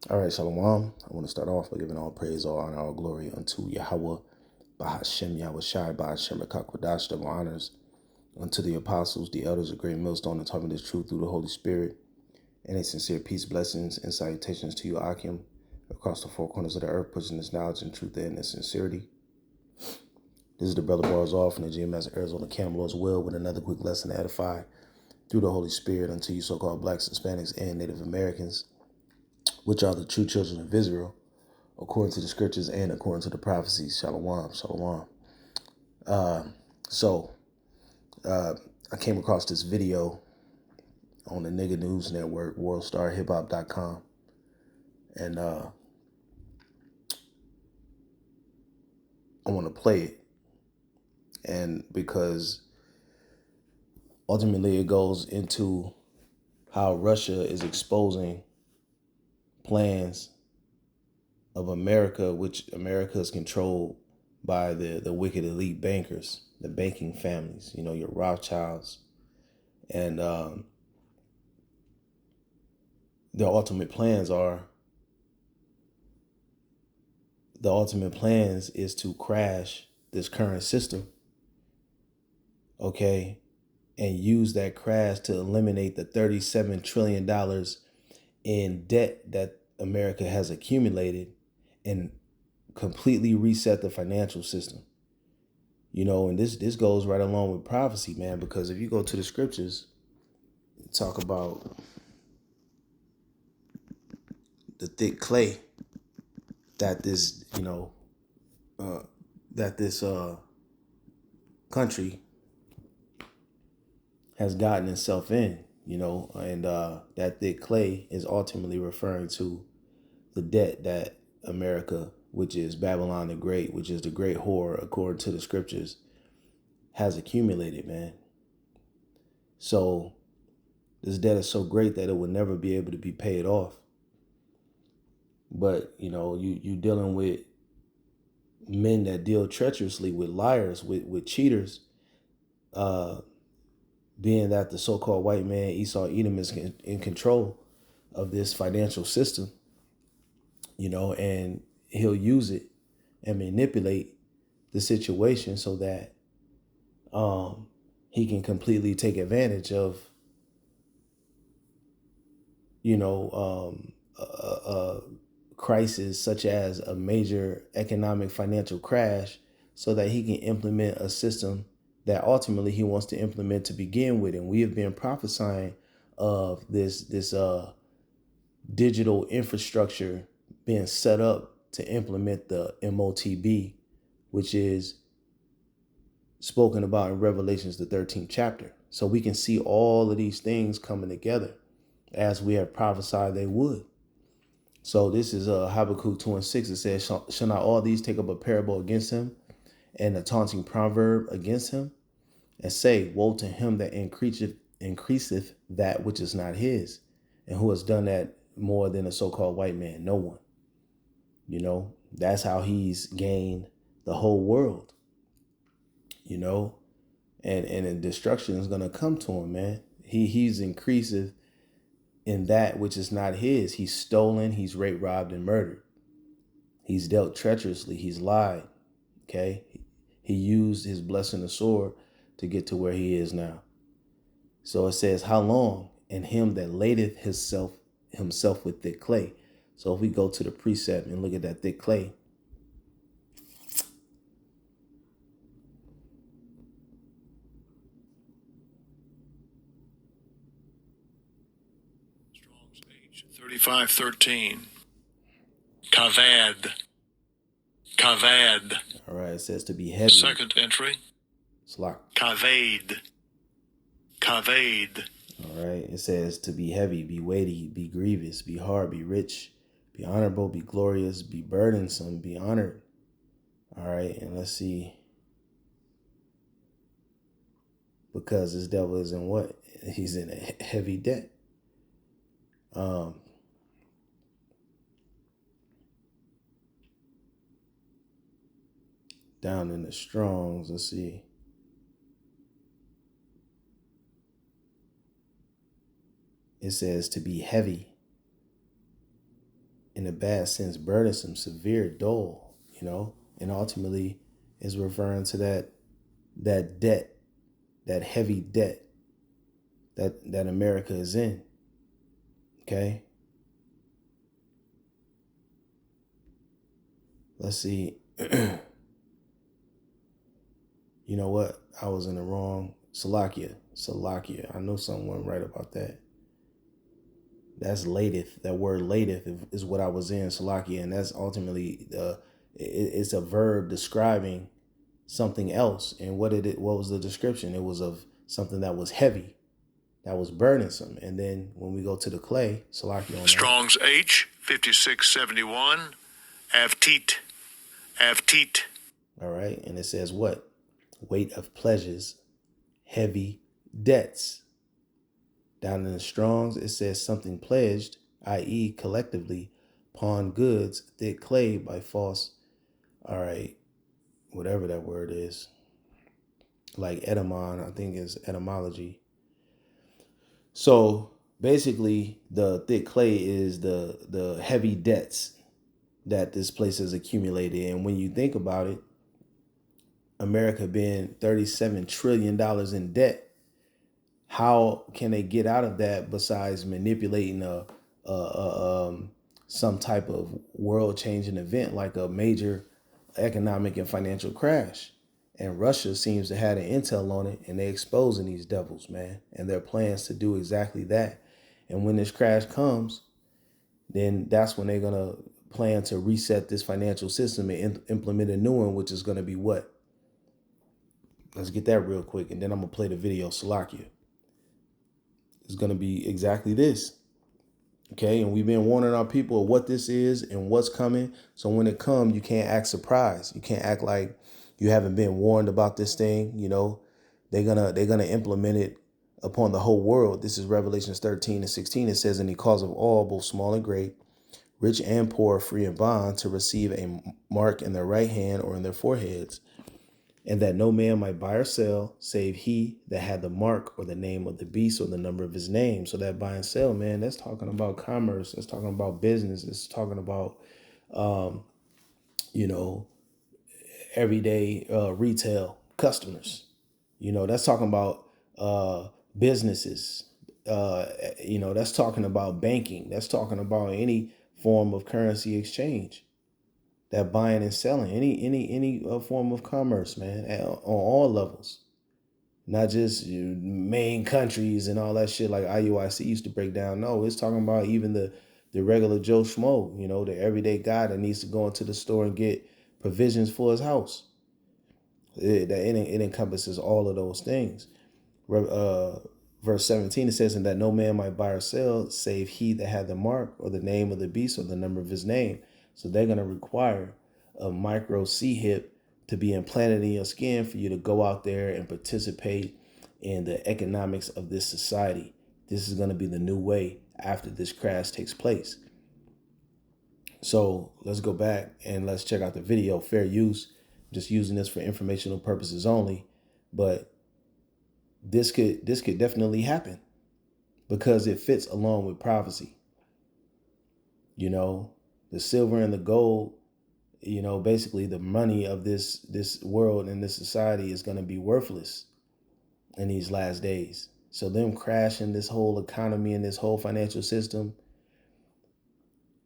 All right, Shalom. I want to start off by giving all praise, all honor, all glory unto Yahweh, Bahashem, Yahweh Shai, Bahashem, Rakakwadash, double honors unto the apostles, the elders, of great millstone, and taught me this truth through the Holy Spirit, and a sincere peace, blessings, and salutations to you, Akim, across the four corners of the earth, pushing this knowledge and truth and this sincerity. This is the Brother Bars Off from the GMS Arizona Camelot's Will with another quick lesson to edify through the Holy Spirit unto you so-called blacks, Hispanics, and Native Americans, which are the true children of Israel, according to the scriptures and according to the prophecies. Shalom, shalom. So I came across this video on the Nigga News Network, worldstarhiphop.com, and I want to play it. And because ultimately it goes into how Russia is exposing plans of America, which America is controlled by the wicked elite bankers, the banking families, you know, your Rothschilds. And the ultimate plans is to crash this current system, okay, and use that crash to eliminate the $37 trillion in debt that America has accumulated and completely reset the financial system. You know, and this goes right along with prophecy, man, because if you go to the scriptures, talk about the thick clay that this, country has gotten itself in, and that thick clay is ultimately referring to the debt that America, which is Babylon the Great, which is the great whore, according to the scriptures, has accumulated, man. So this debt is so great that it will never be able to be paid off. But, you dealing with men that deal treacherously, with liars, with cheaters, being that the so-called white man, Esau Edom, is in control of this financial system, and he'll use it and manipulate the situation so that he can completely take advantage of, a crisis such as a major economic financial crash, so that he can implement a system that ultimately he wants to implement to begin with. And we have been prophesying of this digital infrastructure being set up to implement the MOTB, which is spoken about in Revelations, the 13th chapter. So we can see all of these things coming together as we have prophesied they would. So this is Habakkuk 2:6. It says, shall not all these take up a parable against him, and a taunting proverb against him, and say, woe to him that increaseth that which is not his? And who has done that more than a so-called white man? No one. That's how he's gained the whole world, and destruction is going to come to him, man. He's increaseth in that which is not his. He's stolen, he's raped, robbed, and murdered. He's dealt treacherously, he's lied, okay? He used his blessing of sword to get to where he is now. So it says, how long? And him that ladeth himself with thick clay. So if we go to the precept and look at that thick clay, Strong's page 3513. Kavad. All right, it says to be heavy. Second entry. Slok. Kaved. All right, it says to be heavy, be weighty, be grievous, be hard, be rich, be honorable, be glorious, be burdensome, be honored. All right, and let's see. Because this devil is in what? He's in a heavy debt. Down in the Strongs, let's see. It says to be heavy in a bad sense, burdensome, severe, dull, and ultimately is referring to that debt, that heavy debt that America is in. Okay. Let's see. You know what? I was in the wrong. Salakia. I know someone right about that. That's lateth. That word lateth is what I was in, Salakia, and that's ultimately it's a verb describing something else. And what was the description? It was of something that was heavy, that was burdensome. And then when we go to the clay, Salakia on that. Strong's H 5671. Avteet. All right, and it says what? Weight of pleasures, heavy debts. Down in the Strongs, it says something pledged, i.e. collectively, pawn goods, thick clay by false, all right, whatever that word is. Like etymon, I think is etymology. So basically, the thick clay is the heavy debts that this place has accumulated. And when you think about it, America being $37 trillion in debt, how can they get out of that besides manipulating some type of world-changing event like a major economic and financial crash? And Russia seems to have the intel on it, and they're exposing these devils, man, and their plans to do exactly that. And when this crash comes, then that's when they're gonna plan to reset this financial system and implement a new one, which is gonna be what? Let's get that real quick, and then I'm gonna play the video, Salakia. It's going to be exactly this. Okay. And we've been warning our people of what this is and what's coming. So when it comes, you can't act surprised. You can't act like you haven't been warned about this thing. They're gonna implement it upon the whole world. This is Revelations 13:16. It says, and he calls of all, both small and great, rich and poor, free and bond, to receive a mark in their right hand or in their foreheads, and that no man might buy or sell save he that had the mark or the name of the beast or the number of his name. So that buy and sell, man, that's talking about commerce. That's talking about business. It's talking about, you know, everyday retail customers. That's talking about businesses. That's talking about banking. That's talking about any form of currency exchange. That buying and selling, any form of commerce, man, on all levels, not just main countries and all that shit like IUIC used to break down. No, it's talking about even the regular Joe Schmo, the everyday guy that needs to go into the store and get provisions for his house. It encompasses all of those things. Verse 17, it says, and that no man might buy or sell save he that had the mark or the name of the beast or the number of his name. So they're going to require a micro C-hip to be implanted in your skin for you to go out there and participate in the economics of this society. This is going to be the new way after this crash takes place. So let's go back and let's check out the video. Fair use. I'm just using this for informational purposes only, but this could definitely happen because it fits along with prophecy. The silver and the gold, basically the money of this world and this society is going to be worthless in these last days. So them crashing this whole economy and this whole financial system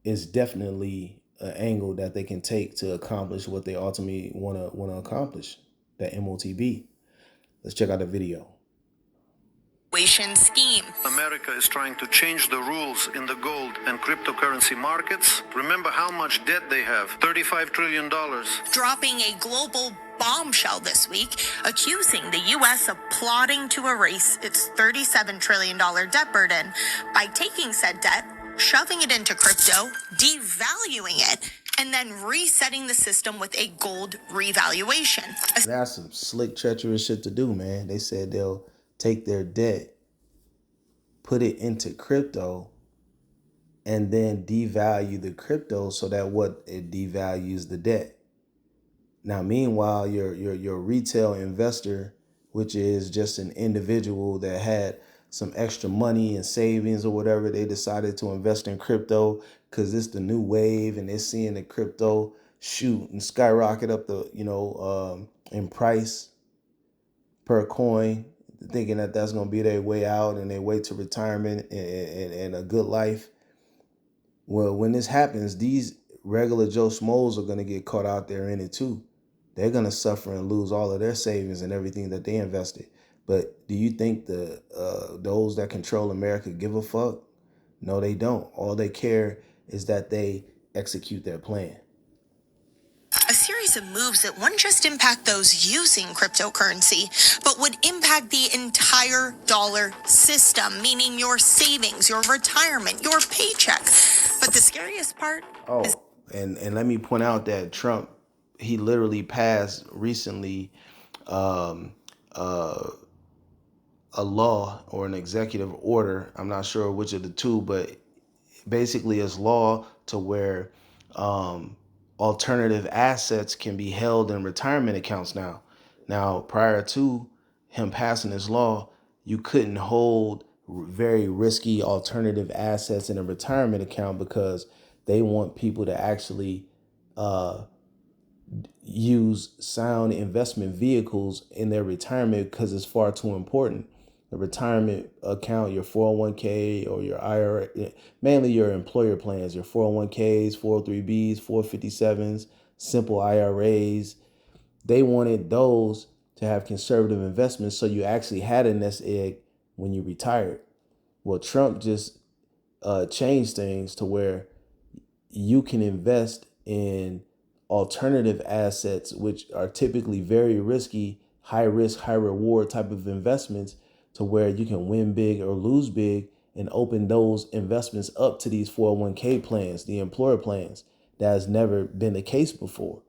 is definitely an angle that they can take to accomplish what they ultimately want to accomplish, that MOTB. Let's check out the video. Scheme. America is trying to change the rules in the gold and cryptocurrency markets. Remember how much debt they have, $35 trillion. Dropping a global bombshell this week, accusing the U.S. of plotting to erase its $37 trillion debt burden by taking said debt, shoving it into crypto, devaluing it, and then resetting the system with a gold revaluation. That's some slick, treacherous shit to do, man. They said they'll take their debt, put it into crypto, and then devalue the crypto so that what it devalues the debt. Now, meanwhile, your retail investor, which is just an individual that had some extra money and savings or whatever, they decided to invest in crypto because it's the new wave, and they're seeing the crypto shoot and skyrocket up in price per coin, thinking that that's going to be their way out and their way to retirement and a good life. Well, when this happens, these regular Joe Schmoes are going to get caught out there in it too. They're going to suffer and lose all of their savings and everything that they invested. But do you think those that control America give a fuck? No, they don't. All they care is that they execute their plan. A series of moves that wouldn't just impact those using cryptocurrency, but would impact the entire dollar system, meaning your savings, your retirement, your paycheck. But the scariest part is... And let me point out that Trump, he literally passed recently a law or an executive order. I'm not sure which of the two, but basically it's law to where alternative assets can be held in retirement accounts now. Now, prior to him passing this law, you couldn't hold very risky alternative assets in a retirement account because they want people to actually use sound investment vehicles in their retirement because it's far too important. The retirement account, your 401k or your IRA, mainly your employer plans, your 401ks, 403bs, 457s, simple IRAs. They wanted those to have conservative investments so you actually had a nest egg when you retired. Well, Trump just changed things to where you can invest in alternative assets, which are typically very risky, high risk, high reward type of investments, to where you can win big or lose big and open those investments up to these 401k plans, the employer plans. That has never been the case before.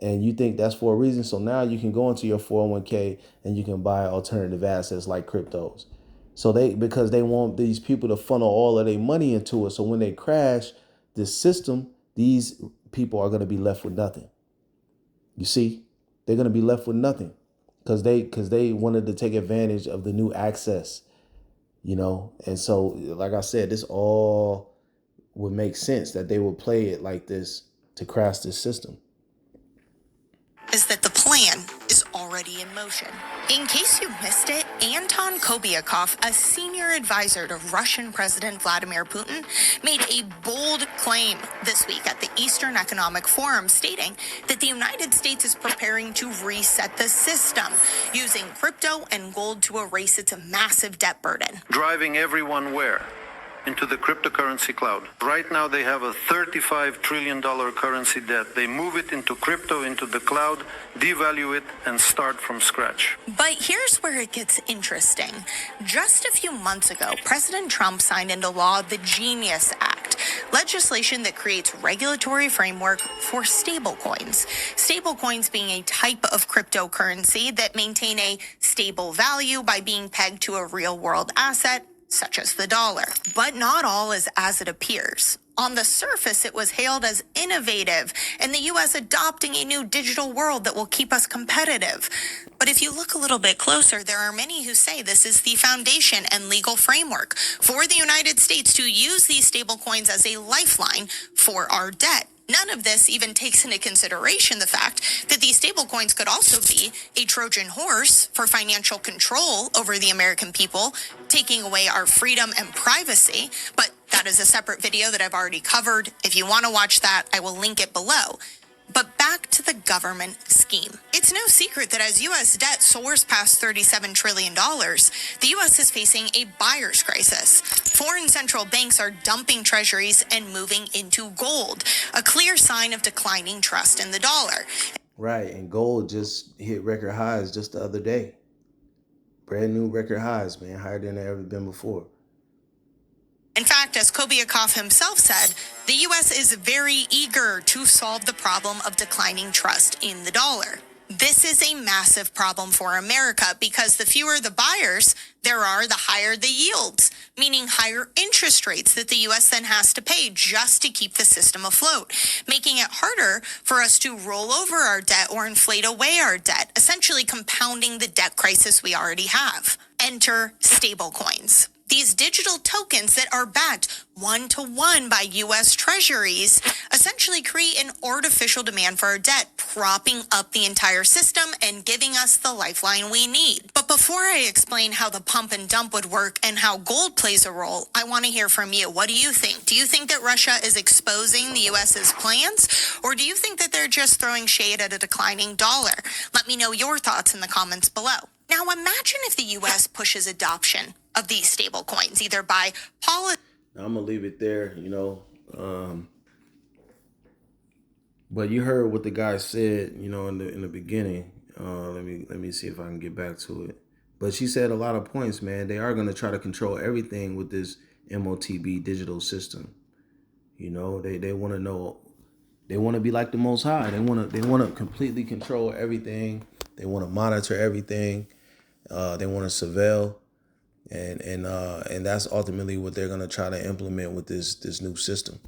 And you think that's for a reason. So now you can go into your 401k and you can buy alternative assets like cryptos. So because they want these people to funnel all of their money into it. So when they crash this system, these people are going to be left with nothing. You see, they're going to be left with nothing because they wanted to take advantage of the new access, And so, like I said, this all would make sense that they would play it like this to crash this system. Is that the plan is already in motion. In case you missed it, Anton Kobiakov, a senior advisor to Russian President Vladimir Putin, made a bold claim this week at the Eastern Economic Forum, stating that the United States is preparing to reset the system, using crypto and gold to erase its massive debt burden. Driving everyone where? Into the cryptocurrency cloud. Right now they have a $35 trillion currency debt. They move it into crypto, into the cloud, devalue it, and start from scratch. But here's where it gets interesting. Just a few months ago, President Trump signed into law the Genius Act, legislation that creates regulatory framework for stablecoins. Stablecoins being a type of cryptocurrency that maintain a stable value by being pegged to a real-world asset, such as the dollar. But not all is as it appears. On the surface, it was hailed as innovative and the U.S. adopting a new digital world that will keep us competitive. But if you look a little bit closer, there are many who say this is the foundation and legal framework for the United States to use these stablecoins as a lifeline for our debt. None of this even takes into consideration the fact that these stablecoins could also be a Trojan horse for financial control over the American people, taking away our freedom and privacy. But that is a separate video that I've already covered. If you want to watch that, I will link it below. But back to the government scheme. It's no secret that as U.S. debt soars past $37 trillion, the U.S. is facing a buyer's crisis. Foreign central banks are dumping treasuries and moving into gold, a clear sign of declining trust in the dollar. Right, and gold just hit record highs just the other day. Brand new record highs, man, higher than they've ever been before. In fact, as Kobiakov himself said, the U.S. is very eager to solve the problem of declining trust in the dollar. This is a massive problem for America because the fewer the buyers there are, the higher the yields, meaning higher interest rates that the U.S. then has to pay just to keep the system afloat, making it harder for us to roll over our debt or inflate away our debt, essentially compounding the debt crisis we already have. Enter stablecoins. These digital tokens that are backed one-to-one by U.S. treasuries essentially create an artificial demand for our debt, propping up the entire system and giving us the lifeline we need. But before I explain how the pump and dump would work and how gold plays a role, I want to hear from you. What do you think? Do you think that Russia is exposing the U.S.'s plans? Or do you think that they're just throwing shade at a declining dollar? Let me know your thoughts in the comments below. Now imagine if the U.S. pushes adoption of these stable coins, either by policy. I'm gonna leave it there, but you heard what the guy said, in the beginning. Let me see if I can get back to it. But she said a lot of points, man. They are gonna try to control everything with this MOTB digital system. They want to know. They want to be like the Most High. They want to completely control everything. They want to monitor everything. They want to surveil. And that's ultimately what they're going to try to implement with this new system.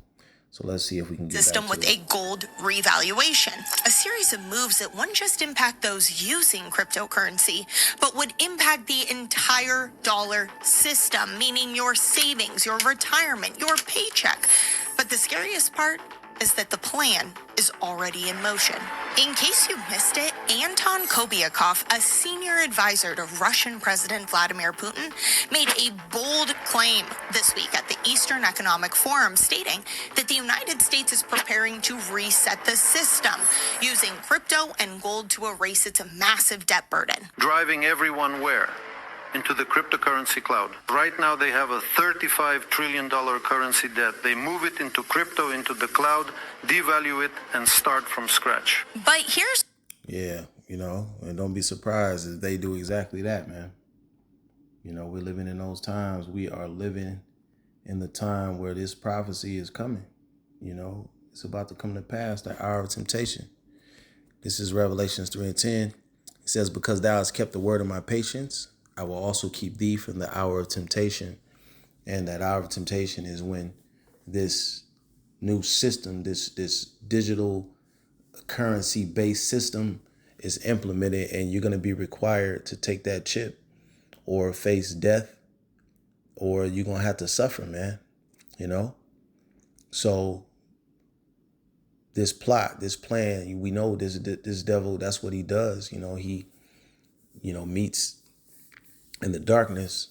So let's see if we can get System back to with a gold revaluation, a series of moves that wouldn't just impact those using cryptocurrency, but would impact the entire dollar system, meaning your savings, your retirement, your paycheck. But the scariest part is that the plan is already in motion. In case you missed it, Anton Kobiakov, a senior advisor to Russian President Vladimir Putin, made a bold claim this week at the Eastern Economic Forum, stating that the United States is preparing to reset the system, using crypto and gold to erase its massive debt burden. Driving everyone where? Into the cryptocurrency cloud. Right now they have a $35 trillion currency debt. They move it into crypto, into the cloud, devalue it, and start from scratch. But here's... Yeah, and don't be surprised if they do exactly that, man. We're living in those times. We are living in the time where this prophecy is coming. It's about to come to pass, the hour of temptation. This is Revelations 3:10. It says, because thou hast kept the word of my patience, I will also keep thee from the hour of temptation. And that hour of temptation is when this new system, this digital currency-based system is implemented, and you're going to be required to take that chip or face death, or you're going to have to suffer, man. So this plot, this plan, we know this devil, that's what he does. He meets in the darkness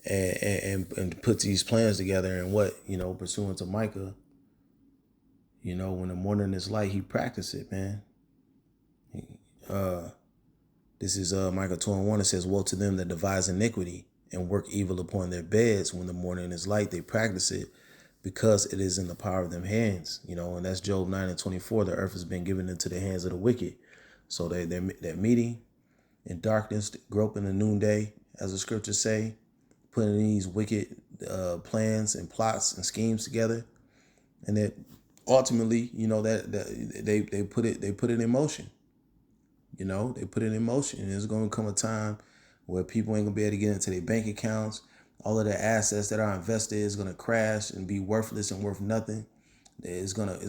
and puts these plans together, and pursuant to Micah, when the morning is light, he practiced it, man. This is Micah 2:1. It says, woe to them that devise iniquity and work evil upon their beds. When the morning is light, they practice it, because it is in the power of them hands. And that's Job 9:24. The earth has been given into the hands of the wicked. So they're meeting in darkness, groping the noonday, as the scriptures say, putting these wicked plans and plots and schemes together, and that ultimately, that they put it in motion. They put it in motion, and there's going to come a time where people ain't gonna be able to get into their bank accounts. All of their assets that are invested is gonna crash and be worthless and worth nothing. It's gonna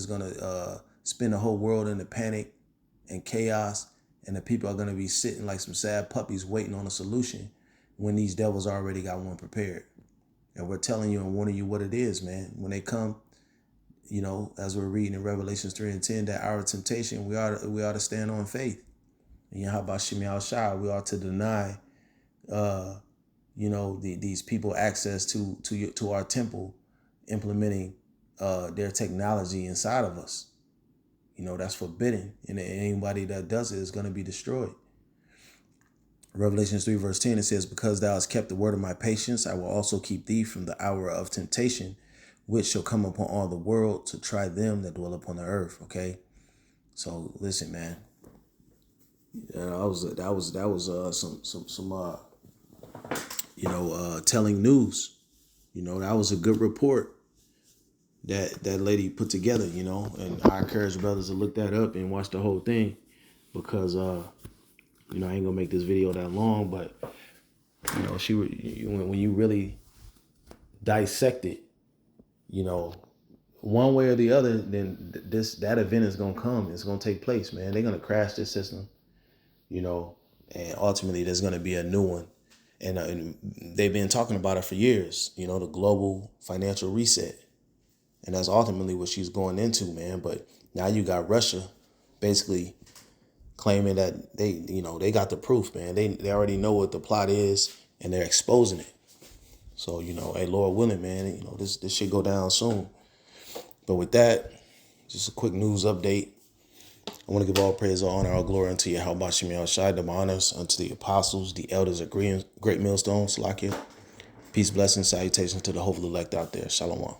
spin the whole world into panic and chaos, and the people are gonna be sitting like some sad puppies waiting on a solution, when these devils already got one prepared. And we're telling you and warning you what it is, man. When they come, as we're reading in Revelations 3:10, that hour of temptation, we ought to stand on faith. And how about Shemi Al-Shai? We ought to deny, these people access to our temple, implementing their technology inside of us. That's forbidden, and anybody that does it is going to be destroyed. Revelations 3:10, it says, because thou hast kept the word of my patience, I will also keep thee from the hour of temptation, which shall come upon all the world to try them that dwell upon the earth. Okay, so listen, man. That was some telling news. That was a good report that lady put together. And I encourage brothers to look that up and watch the whole thing. because I ain't gonna make this video that long, but when you really dissect it, one way or the other, then that event is gonna come. It's gonna take place, man. They're gonna crash this system, and ultimately there's gonna be a new one. And they've been talking about it for years, the global financial reset. And that's ultimately what she's going into, man. But now you got Russia basically claiming that they got the proof, man. They already know what the plot is and they're exposing it. So, hey, Lord willing, man, this should go down soon. But with that, just a quick news update. I want to give all praise, all honor, all glory unto you. How about Shemel Shai, the honors unto the apostles, the elders of great millstones, Salakia. Peace, blessings, salutations to the hopeful elect out there. Shalom.